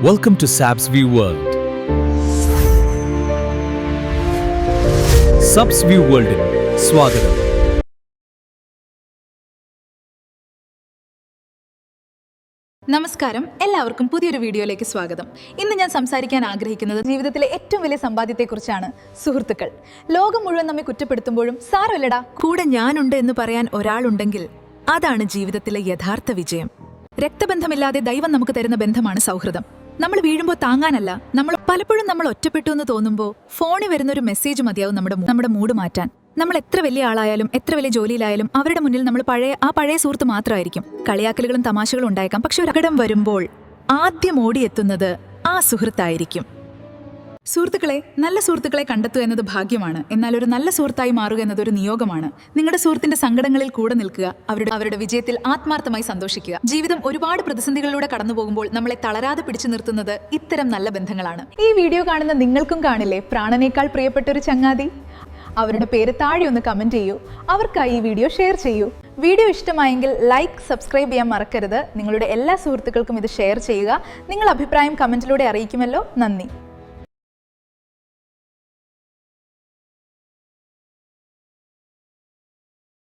Welcome to Sab's View World. Sab's View World സ്വാഗതം. നമസ്കാരം, എല്ലാവർക്കും പുതിയൊരു വീഡിയോയിലേക്ക് സ്വാഗതം. ഇന്ന് ഞാൻ സംസാരിക്കാൻ ആഗ്രഹിക്കുന്നത് ജീവിതത്തിലെ ഏറ്റവും വലിയ സമ്പാദ്യത്തെക്കുറിച്ചാണ്, സുഹൃത്തുക്കൾ. ലോകം മുഴുവൻ നമ്മെ കുറ്റപ്പെടുത്തുമ്പോഴും സാരമില്ലടാ, കൂടെ ഞാനുണ്ട് എന്ന് പറയാൻ ഒരാളുണ്ടെങ്കിൽ അതാണ് ജീവിതത്തിലെ യഥാർത്ഥ വിജയം. രക്തബന്ധമില്ലാതെ ദൈവം നമുക്ക് തരുന്ന ബന്ധമാണ് സൗഹൃദം. നമ്മൾ വീഴുമ്പോൾ താങ്ങാനല്ല, പലപ്പോഴും നമ്മൾ ഒറ്റപ്പെട്ടു എന്ന് തോന്നുമ്പോൾ ഫോണിൽ വരുന്നൊരു മെസ്സേജ് മതിയാവും നമ്മുടെ മൂഡ് മാറ്റാൻ. നമ്മൾ എത്ര വലിയ ആളായാലും എത്ര വലിയ ജോലിയിലായാലും അവരുടെ മുന്നിൽ നമ്മൾ പഴയ സുഹൃത്ത് മാത്രമായിരിക്കും. കളിയാക്കലുകളും തമാശകളും ഉണ്ടായേക്കാം, പക്ഷെ ഒരു അപകടം വരുമ്പോൾ ആദ്യം ഓടിയെത്തുന്നത് ആ സുഹൃത്തായിരിക്കും. സുഹൃത്തുക്കളെ, നല്ല സുഹൃത്തുക്കളെ കണ്ടെത്തുക എന്നത് ഭാഗ്യമാണ്. എന്നാൽ ഒരു നല്ല സുഹൃത്തായി മാറുക എന്നത് ഒരു നിയോഗമാണ്. നിങ്ങളുടെ സുഹൃത്തിന്റെ സങ്കടങ്ങളിൽ കൂടെ നിൽക്കുക, അവരുടെ വിജയത്തിൽ ആത്മാർത്ഥമായി സന്തോഷിക്കുക. ജീവിതം ഒരുപാട് പ്രതിസന്ധികളിലൂടെ കടന്നു പോകുമ്പോൾ നമ്മളെ തളരാതെ പിടിച്ചു നിർത്തുന്നത് ഇത്തരം നല്ല ബന്ധങ്ങളാണ്. ഈ വീഡിയോ കാണുന്ന നിങ്ങൾക്കും കാണില്ലേ പ്രാണനേക്കാൾ പ്രിയപ്പെട്ട ഒരു ചങ്ങാതി? അവരുടെ പേര് താഴെ ഒന്ന് കമന്റ് ചെയ്യൂ. അവർക്കായി ഈ വീഡിയോ ഷെയർ ചെയ്യൂ. വീഡിയോ ഇഷ്ടമായെങ്കിൽ ലൈക്ക്, സബ്സ്ക്രൈബ് ചെയ്യാൻ മറക്കരുത്. നിങ്ങളുടെ എല്ലാ സുഹൃത്തുക്കൾക്കും ഇത് ഷെയർ ചെയ്യുക. നിങ്ങളുടെ അഭിപ്രായം കമന്റിലൂടെ അറിയിക്കുമല്ലോ. നന്ദി.